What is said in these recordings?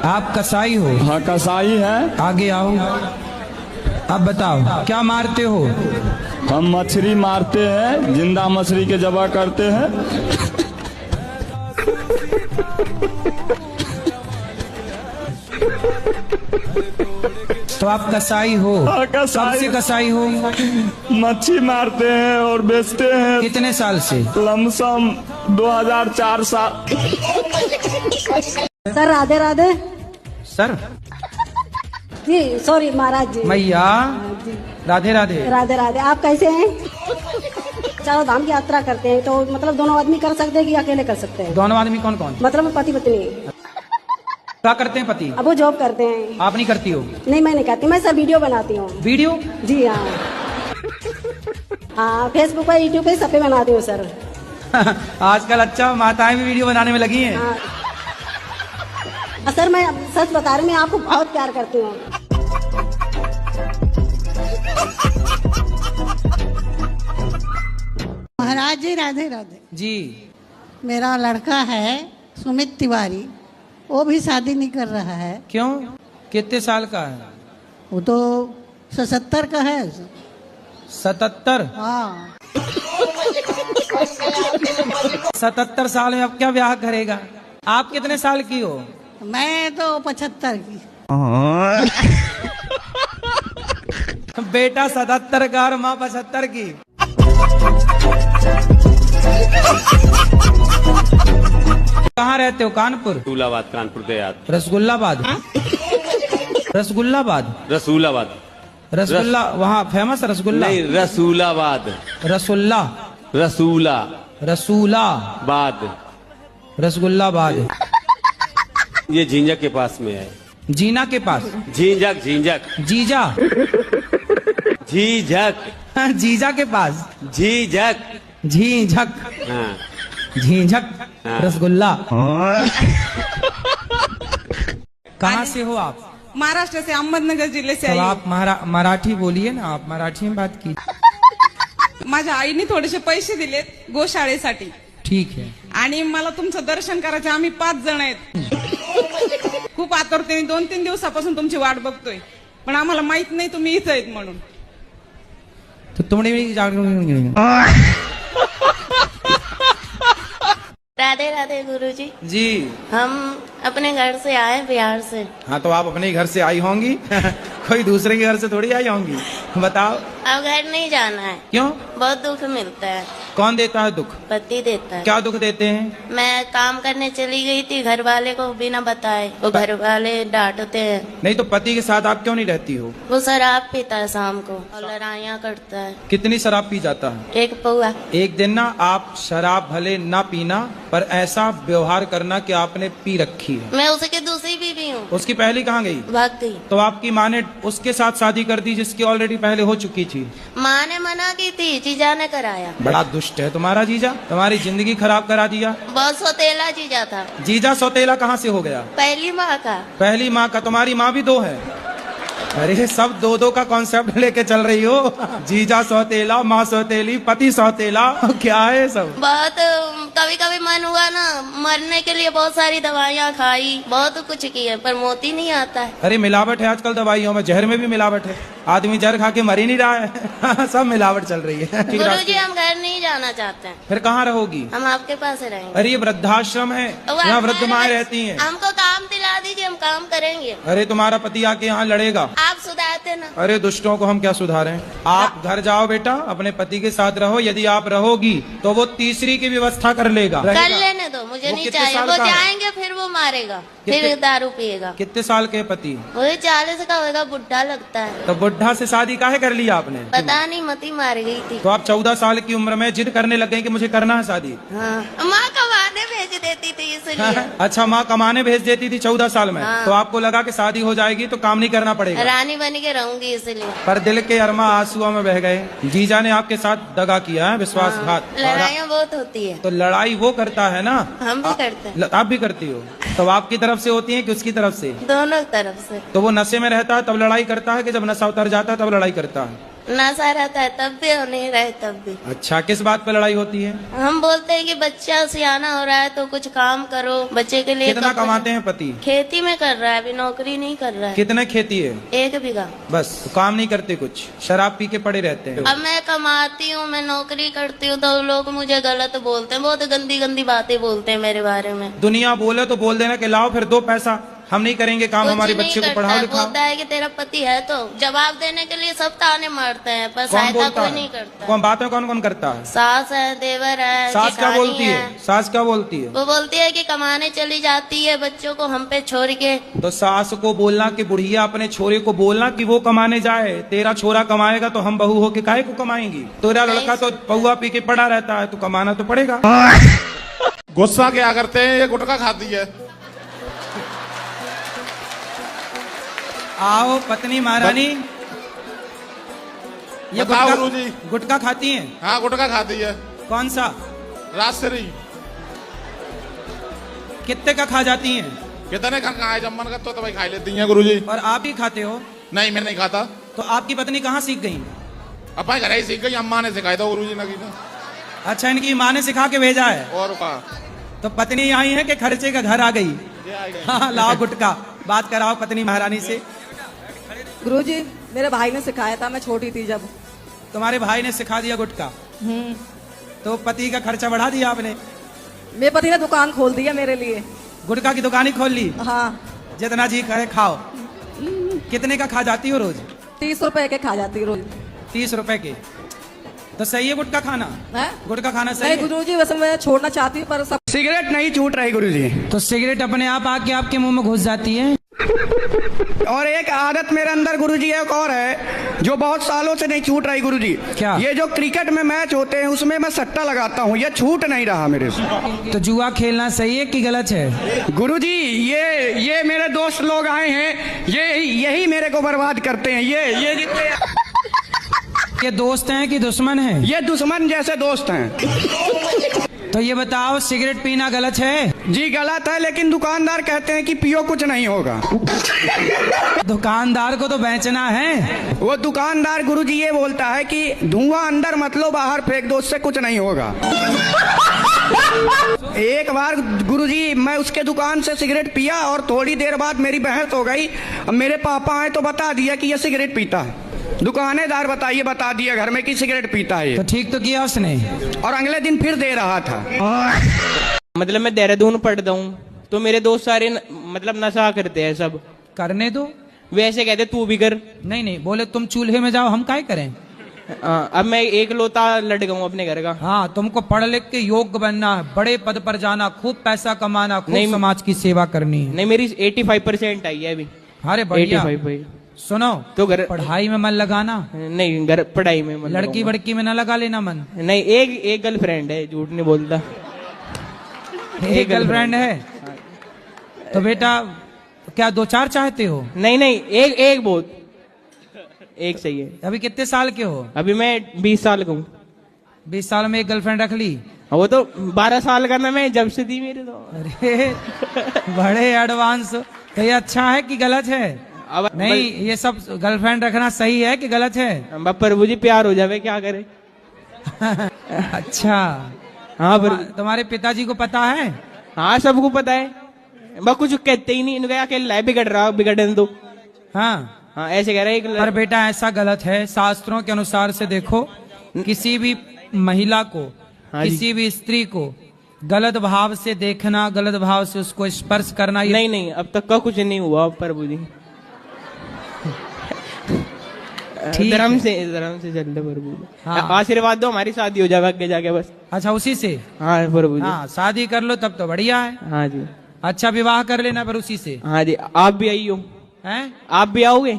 आप कसाई हो? हाँ कसाई है। आगे आओ। अब बताओ क्या मारते हो? हम मछली मारते हैं, जिंदा मछली के जबा करते हैं। तो आप कसाई हो? हाँ, कसाई। कब से कसाई हो? मच्छी मारते हैं और बेचते हैं। कितने साल से? लमसम 2004 साल। सर राधे राधे। सर जी सॉरी महाराज जी। मैया राधे राधे। राधे राधे। आप कैसे हैं? चारों धाम की यात्रा करते हैं तो मतलब दोनों आदमी कर सकते हैं कि अकेले कर सकते हैं? दोनों आदमी कौन कौन? मतलब पति पत्नी। क्या करते हैं पति? अब वो जॉब करते हैं। आप नहीं करती हो? नहीं मैं नहीं करती, मैं सर वीडियो बनाती हूँ। वीडियो? जी हाँ। हाँ फेसबुक पे यूट्यूब पे सब पे बनाती हूँ सर। आजकल अच्छा माताएं भी वीडियो बनाने में लगी हैं। हाँ सर मैं सच बता रही हूँ, मैं आपको बहुत प्यार करती हूँ। महाराज जी राधे राधे। जी मेरा लड़का है सुमित तिवारी, वो भी शादी नहीं कर रहा है। क्यों? कितने साल का है? वो तो 77 का है। 77? हाँ 77 साल में अब क्या ब्याह करेगा? आप कितने साल की हो? मैं तो 75 की। बेटा 77 का और माँ 75 की। कहाँ रहते हो? कानपुर? रसूलाबाद, कानपुर देहात। रसगुल्लाबाद? रसगुल्लाबाद? रसूलाबाद। रसगुल्ला वहाँ फेमस रसगुल्ला? नहीं, रसूलाबाद। रसुल्ला? रसूला रसूला बाद। रसगुल्लाबाद। ये झींझक के पास में है। जीना के पास? झींझक झींझक जीजा? झींझक जीजा के पास? झींझक। झीझक? हाँ झीझक हाँ। रसगुल्ला। कहाँ से हो आप? महाराष्ट्र से, अहमदनगर जिल्हे से तो आई आप मराठी बोलिए ना, आप मराठी में बात की। माझ्या आईने थोडेसे पैसे दिलेत गोशाळेसाठी ठीक है। आणि मला तुमचं दर्शन करायचं। आम्ही 5 जण आहेत। खूप आतुरतेने 2-3 दिवसापासून तुमची वाट बघतोय, पण आम्हाला माहित नाही तुम्ही इथं आहेत म्हणून। तो तुमने राधे राधे गुरुजी। जी हम अपने घर से आए बिहार से। हाँ, तो आप अपने घर से आई होंगी। कोई दूसरे के घर से थोड़ी आई होंगी। बताओ। अब घर नहीं जाना है। क्यों? बहुत दुख मिलता है। कौन देता है दुख? पति देता है। क्या दुख देते हैं? मैं काम करने चली गई थी, घर वाले को बिना बताए, वो घर वाले डांटते हैं। नहीं तो पति के साथ आप क्यों नहीं रहती हो? वो शराब पीता है शाम को और लड़ाइयाँ करता है। कितनी शराब पी जाता है? 1 पौआ। एक दिन ना आप शराब भले ना पीना, पर ऐसा व्यवहार करना कि आपने पी रखी है। मैं उसकी दूसरी बीवी हूँ। उसकी पहली कहाँ गई? भाग गई। तो आपकी माँ ने उसके साथ शादी कर दी जिसकी ऑलरेडी पहले हो चुकी थी। माँ ने मना की थी, जीजा ने कराया। बड़ा दुष्ट है तुम्हारा जीजा, तुम्हारी जिंदगी खराब करा दिया। बहुत सौतेला जीजा था। जीजा सौतेला कहाँ से हो गया? पहली माँ का। पहली माँ का? तुम्हारी माँ भी 2 है। अरे सब 2-2 का कॉन्सेप्ट लेके चल रही हो। जीजा सौतेला, माँ सौतेली, पति सौतेला, क्या है सब? बहुत कभी कभी मन हुआ ना मरने के लिए, बहुत सारी दवाइयाँ खाई, बहुत कुछ किए, पर मोती नहीं आता है। अरे मिलावट है आजकल दवाइयों में, जहर में भी मिलावट है। आदमी जहर खा के मर ही नहीं रहा है। सब मिलावट चल रही है। गुरुजी हम घर नहीं जाना चाहते हैं। फिर कहाँ रहोगी? हम आपके पास रहेंगे। अरे ये वृद्धाश्रम है, यहाँ वृद्ध माएं रहती हैं। हमको काम दिला दीजिए, हम काम करेंगे। अरे तुम्हारा पति आके यहाँ लड़ेगा। आप सुधारते ना। अरे दुष्टों को हम क्या सुधारें? आप घर जाओ बेटा, अपने पति के साथ रहो। यदि आप रहोगी तो वो तीसरी की व्यवस्था कर लेगा। कर लेने दो, मुझे नहीं कितने चाहिए। साल वो का है? जाएंगे फिर वो मारेगा, फिर कितने- दारू पिएगा। कितने साल के पति? वही 40 का होगा, बुढ़ा लगता है। तो बुढ़ा से शादी काहे कर लिया आपने? पता नहीं मती मार गई थी। तो आप 14 साल की उम्र में जिद करने लग गए कि मुझे करना है शादी। हाँ माँ कमाने भेज देती थी इसलिए। अच्छा, माँ कमाने भेज देती थी 14 साल में। हाँ। तो आपको लगा कि शादी हो जाएगी तो काम नहीं करना पड़ेगा। रानी बन के रहूंगी इसलिए। पर दिल के अरमा आंसुओं में बह गए। जीजा ने आपके साथ दगा किया है, विश्वासघात। लड़ाइयाँ बहुत होती है। तो लड़ाई वो करता है ना? हम भी करते हैं। आप भी करती हो? तो आपकी तरफ से होती है कि उसकी तरफ से? दोनों तरफ से। तो वो नशे में रहता है तब लड़ाई करता है कि जब नशा उतर जाता है तब लड़ाई करता है? नशा रहता है तब भी और नहीं रहे तब भी। अच्छा, किस बात पे लड़ाई होती है? हम बोलते हैं कि बच्चा सियाना हो रहा है तो कुछ काम करो बच्चे के लिए। कितना कमाते हैं पति? खेती में कर रहा है, अभी नौकरी नहीं कर रहा है। कितने खेती है? 1 बीघा। बस, काम नहीं करते कुछ, शराब पी के पड़े रहते हैं। अब मैं कमाती हूँ, मैं नौकरी करती हूँ तो लोग मुझे गलत बोलते हैं, बहुत गंदी गंदी बातें बोलते हैं मेरे बारे में। दुनिया बोले तो बोल देना कि लाओ फिर 2 पैसा, हम नहीं करेंगे काम, कुछ हमारे नहीं बच्चे को करता पढ़ाओ है, लिखाओ। बोलता है कि तेरा पति है तो जवाब देने के लिए सब ताने मारते हैं, पर कौन सहायता बोलता कोई है? नहीं करता। कौन बात में कौन करता है? सास है, देवर है, सास क्या जेठानी बोलती है? सास क्या बोलती है? वो बोलती है कि कमाने चली जाती है बच्चों को हम पे छोड़ के। तो सास को बोलना कि बुढ़िया अपने छोरे को बोलना कि वो कमाने जाए, तेरा छोरा कमाएगा तो हम बहू होके काहे को कमाएंगी? तेरा लड़का तो पौआ पी के पड़ा रहता है, तो कमाना तो पड़ेगा। गुस्सा क्या करते हैं, ये गुटखा खाती है। आओ पत्नी महारानी, ये बताओ गुरुजी। गुटखा खाती हैं? हाँ, गुटखा खाती है। कौन सा? राजश्री। कितने का खा जाती हैं? कितने का खाए, जब मन करता तो भाई खा लेती हैं गुरुजी। और आप ही खाते हो? नहीं, मैं नहीं खाता। तो आपकी पत्नी कहाँ सीख गई? अपने घर ही सीख गई, अम्मा ने सिखाया था गुरुजी ने। अच्छा, इनकी माँ ने सिखा के भेजा है। और का तो पत्नी आई है कि खर्चे का घर आ गई? हाँ, लाओ गुटखा, बात कराओ पत्नी महारानी से। गुरुजी, मेरे भाई ने सिखाया था, मैं छोटी थी जब। तुम्हारे भाई ने सिखा दिया गुटखा? तो पति का खर्चा बढ़ा दिया आपने? मेरे पति ने दुकान खोल दिया मेरे लिए। गुटखा की दुकान ही खोल ली? हाँ। जितना जी करे खाओ। कितने का खा जाती हो रोज? 30 रुपए के खा जाती रोज। 30 रुपए के? तो सही है गुटखा खाना? गुटखा खाना सही नहीं है? गुरुजी, वैसे मैं छोड़ना चाहती हूँ पर सब। सिगरेट नहीं छूट रही गुरुजी। तो सिगरेट अपने आप आके आपके मुंह में घुस जाती है? और एक आदत मेरे अंदर गुरुजी एक और है जो बहुत सालों से नहीं छूट रही गुरुजी। क्या? ये जो क्रिकेट में मैच होते हैं उसमें मैं सट्टा लगाता हूँ, ये छूट नहीं रहा मेरे से। तो जुआ खेलना सही है कि गलत है? गुरुजी, ये मेरे दोस्त लोग आए हैं, यही मेरे को बर्बाद करते हैं। ये जितने ये दोस्त हैं कि दुश्मन हैं? ये दुश्मन जैसे दोस्त हैं। तो ये बताओ, सिगरेट पीना गलत है? जी गलत है, लेकिन दुकानदार कहते हैं कि पियो कुछ नहीं होगा। दुकानदार को तो बेचना है। वो दुकानदार गुरुजी ये बोलता है कि धुआं अंदर मत लो, बाहर फेंक दो, उससे कुछ नहीं होगा। एक बार गुरुजी मैं उसके दुकान से सिगरेट पिया और थोड़ी देर बाद मेरी बहस हो गई। अब मेरे पापा आए तो बता दिया कि ये सिगरेट पीता है। दुकानेदार बता दिया घर में कि सिगरेट पीता है। तो ठीक तो किया उसने, और अगले दिन फिर दे रहा था। मतलब मैं देहरादून पढ़ता हूँ तो मेरे दोस्त सारे मतलब नशा करते हैं सब। करने दो, वैसे कहते तू भी कर। नहीं, बोले तुम चूल्हे में जाओ, हम काय करें? अब मैं एक लोता लड़का हूँ अपने घर का। हाँ, तुमको पढ़ लिख के योग्य बनना है, बड़े पद पर जाना, खूब पैसा कमाना, खूब समाज की सेवा करनी है। नहीं, मेरी 85% आई है अभी। अरे बढ़िया। 85। सुनो, तो घर पढ़ाई में मन लगाना, नहीं घर पढ़ाई में मन लड़की बड़की में ना लगा लेना मन। नहीं, एक गर्लफ्रेंड है, झूठ नहीं बोलता। एक गर्लफ्रेंड है? तो बेटा क्या 2-4 चाहते हो? नहीं, एक बहुत, एक सही है। अभी कितने साल के हो? अभी मैं 20 साल का हूँ। 20 साल में एक गर्लफ्रेंड रख ली? वो तो 12 साल का ना, मैं जब से दी मेरे तो। अरे बड़े एडवांस। तो ये अच्छा है कि गलत है? अब नहीं, ये सब गर्लफ्रेंड रखना सही है कि गलत है? प्रभु जी प्यार हो जावे, क्या करे। अच्छा, हाँ तुम्हारे पिताजी को पता है? हाँ, सबको पता है, बस कुछ कहते ही नहीं। इनका अकेला बिगड़ रहा, बिगड़ने दो। हाँ, ऐसे कह रहे। पर बेटा ऐसा गलत है, शास्त्रों के अनुसार से देखो, किसी भी महिला को, किसी भी स्त्री को गलत भाव से देखना, गलत भाव से उसको स्पर्श करना, नहीं, अब तक का कुछ नहीं हुआ प्रभु जी। धर्म से चल रहे प्रभु। हाँ। आशीर्वाद दो, हमारी शादी हो जाए आगे जाके बस। अच्छा, उसी से? हाँ प्रभु जी। हाँ, शादी कर लो तब तो बढ़िया है। हाँ जी। अच्छा, विवाह कर लेना पर उसी से। हाँ जी। आप भी आई हो? हैं? आप भी आओगे?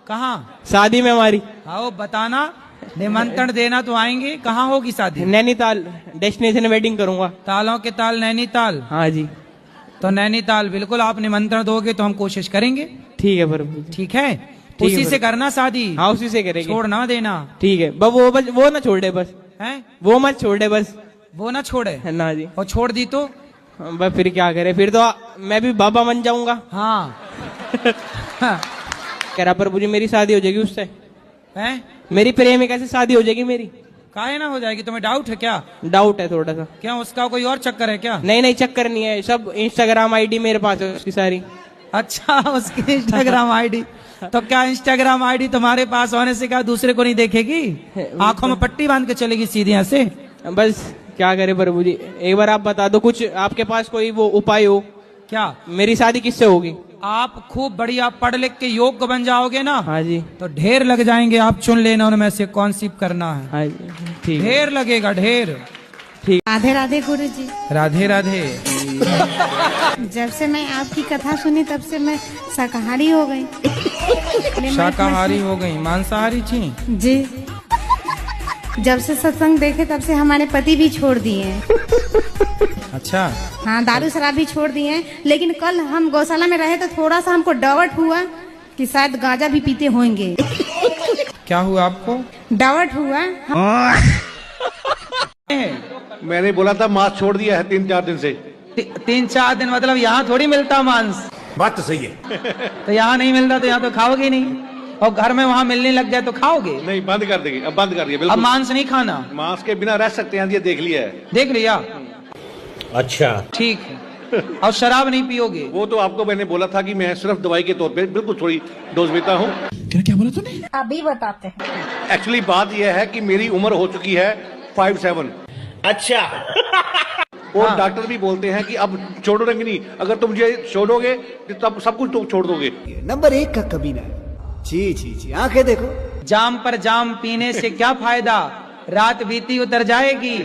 कहाँ? शादी में हमारी। आओ, बताना, निमंत्रण देना तो आएंगे। कहाँ होगी शादी? नैनीताल, डेस्टिनेशन वेडिंग करूंगा। तालों के ताल नैनीताल? हाँ जी। तो नैनीताल बिल्कुल, आप निमंत्रण दोगे तो हम कोशिश करेंगे। ठीक है प्रभु। ठीक है, उसी से करना शादी। हाँ, उसी से करेंगे, छोड़ ना देना। ठीक है, वो ना छोड़े बस। हैं? वो मत छोड़े बस। वो ना छोड़े ना जी। और छोड़ दी तो बस फिर क्या करे, फिर तो मैं भी बाबा बन जाऊंगा। हाँ। कह रहा प्रभु जी मेरी शादी हो जाएगी उससे। हैं? मेरी प्रेमिका से शादी हो जाएगी मेरी। काहे ना हो जाएगी? तुम्हें डाउट है क्या? डाउट है थोड़ा सा। क्या उसका कोई और चक्कर है क्या? नहीं नहीं, चक्कर नहीं है, सब इंस्टाग्राम आईडी मेरे पास है उसकी सारी। अच्छा, उसकी इंस्टाग्राम आईडी। तो क्या इंस्टाग्राम आईडी तुम्हारे पास होने से क्या दूसरे को नहीं देखेगी? आंखों में पट्टी बांध के चलेगी सीधी यहाँ से? बस क्या करे प्रभु जी, एक बार आप बता दो कुछ, आपके पास कोई वो उपाय हो। क्या? मेरी शादी किससे होगी? आप खूब बढ़िया पढ़ लिख के योग्य बन जाओगे ना, हाँ जी, तो ढेर लग जाएंगे। आप चुन लेना उनमें से कौन सी करना है। हाँ जी, ठीक है। ढेर लगेगा, ढेर। राधे राधे गुरु जी। राधे राधे। जब से मैं आपकी कथा सुनी तब से मैं शाकाहारी हो गई। शाकाहारी हो गई? मांसाहारी थी जी। जब से सत्संग देखे तब से हमारे पति भी छोड़ दिए हैं। अच्छा। हाँ, दारू शराब भी छोड़ दिए हैं। लेकिन कल हम गौशाला में रहे तो थोड़ा सा हमको डाउट हुआ कि शायद गांजा भी पीते होंगे। क्या हुआ आपको? डाउट हुआ। मैंने बोला था मांस छोड़ दिया है 3-4 दिन से। 3-4 दिन मतलब यहाँ थोड़ी मिलता मांस। बात तो सही है। तो यहाँ नहीं मिलता तो यहाँ तो खाओगे नहीं, और घर में वहाँ मिलने लग जाए तो खाओगे। नहीं, बंद कर देंगे, अब बंद कर दिया बिल्कुल। अब मांस नहीं खाना? मांस के बिना रह सकते हैं, ये देख लिया है। देख लिया? अच्छा, ठीक है। और शराब नहीं पियोगे? वो तो आपको मैंने बोला था कि मैं सिर्फ दवाई के तौर पे बिल्कुल थोड़ी डोज लेता हूँ। क्या बोला तूने? अभी बताते हैं। एक्चुअली बात यह है कि मेरी उम्र हो चुकी है 57। अच्छा। और डॉक्टर भी बोलते हैं कि अब छोड़ोगे नहीं, अगर तुम मुझे छोड़ोगे तो तब सब कुछ तुम छोड़ दोगे। नंबर 1 का कमीना। छी छी छी, आंखें देखो। जाम पर जाम पीने से क्या फायदा, रात बीती उतर जाएगी।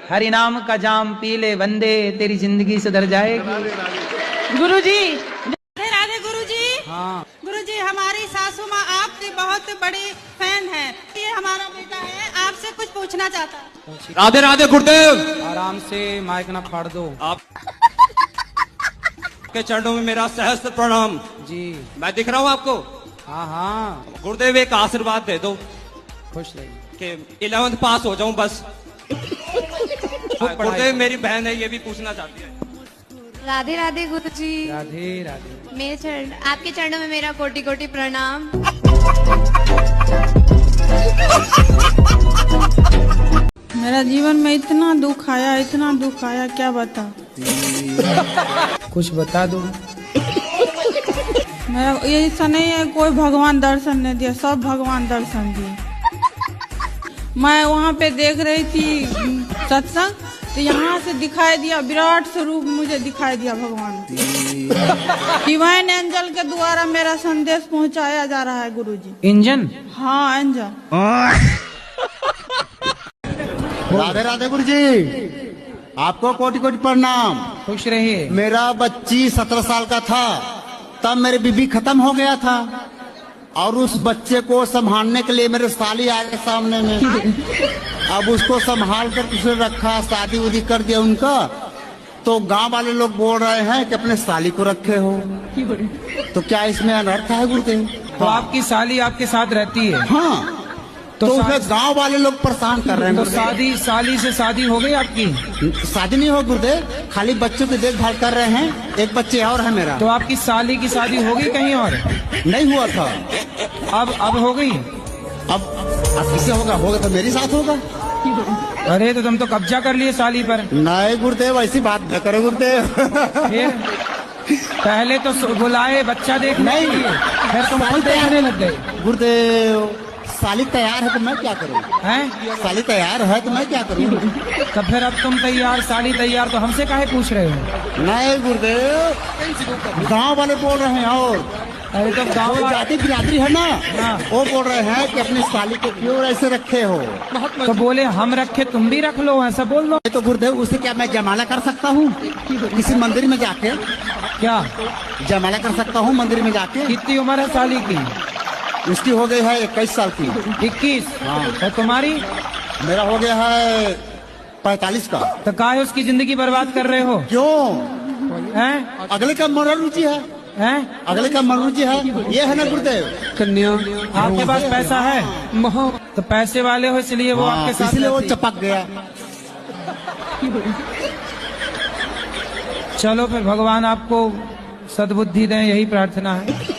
हरि नाम का जाम पी ले बंदे, तेरी जिंदगी सुधर जाएगी। गुरुजी। राधे राधे गुरुजी। हाँ। गुरुजी, हमारी सासू माँ आपकी बहुत बड़ी फैन है। ये हमारा बेटा है, आपसे कुछ पूछना चाहता है। राधे राधे गुरुदेव। आराम से, माइक ना फाड़ दो। आप के चरणों में मेरा सहस्त्र प्रणाम जी। मैं दिख रहा हूँ आपको? हाँ हाँ। गुरुदेव एक आशीर्वाद दे दो खुश रहिए कि 11th पास हो जाऊं बस। गुरुदेव मेरी बहन है, ये भी पूछना चाहती है। राधे राधे गुरु जी। राधे राधे। मेरे चरण, आपके चरणों में मेरा कोटि कोटि प्रणाम। मेरा जीवन में इतना दुख आया, क्या बता। कुछ बता दो। मेरा ये ऐसा नहीं है कोई भगवान दर्शन नहीं दिया, सब भगवान दर्शन दिए। मैं वहाँ पे देख रही थी सत्संग, तो यहाँ से दिखाई दिया विराट स्वरूप, मुझे दिखाई दिया भगवान। डिवाइन एंजल के द्वारा मेरा संदेश पहुँचाया जा रहा है गुरुजी। इंजन? हाँ, एंजल। राधे राधे गुरु जी, आपको कोटि कोटि प्रणाम। खुश रहिए। मेरा बच्ची 17 साल का था तब मेरी बीबी खत्म हो गया था, और उस बच्चे को संभालने के लिए मेरे साली आ गए सामने में। अब उसको संभाल कर दूसरे रखा, शादी उदी कर दिया उनका, तो गांव वाले लोग बोल रहे हैं कि अपने साली को रखे हो। तो क्या इसमें अनर्थ है गुरुदेव? तो आपकी साली आपके साथ रहती है? हाँ। तो उसे गांव वाले लोग परेशान कर रहे हैं। तो साली से शादी हो गई आपकी? शादी नहीं हो गुरुदेव, खाली बच्चों की देखभाल कर रहे हैं। एक बच्चे और है मेरा। तो आपकी साली की शादी हो गई कहीं और? नहीं हुआ था। अब हो गई? अब किससे होगा? होगा तो मेरे साथ होगा। अरे तो तुम तो कब्जा कर लिए साली पर। नहीं गुरुदेव, ऐसी बात न करो गुरुदेव। पहले तो बुलाए बच्चा देखने के लिए, फिर तुम खुद देखने लग गए। गुरुदेव, साली तैयार है तो मैं क्या करूं? हैं? साली तैयार है तो मैं क्या करूं? तो फिर अब तुम तैयार, साली तैयार, तो हमसे काहे पूछ रहे हो? नहीं गुरुदेव, गांव वाले बोल रहे हैं। और अरे तो गांव जाति बिरादरी है ना, वो बोल रहे हैं कि अपनी साली को क्यों ऐसे रखे हो। तो बोले हम रखे, तुम भी रख लो, ऐसा बोल लो। तो गुरुदेव, उसे क्या मैं जमाला कर सकता हूँ किसी मंदिर में जाके? क्या जमाला कर सकता हूँ मंदिर में जाके? कितनी उम्र है साली की? उसकी हो गई है 21 साल की। 21? हाँ। और तुम्हारी? मेरा हो गया है 45 का। तो काहे उसकी जिंदगी बर्बाद कर रहे हो? क्यों? हैं? अगले का मनोरुचि है। हैं? अगले का मनोरुचि है, ये है ना गुरुदेव। कन्या, आपके पास पैसा है? तो पैसे वाले हो इसलिए वो आपके साथ, इसलिए वो चपक गया। चलो फिर भगवान आपको सद्बुद्धि दें, यही प्रार्थना है।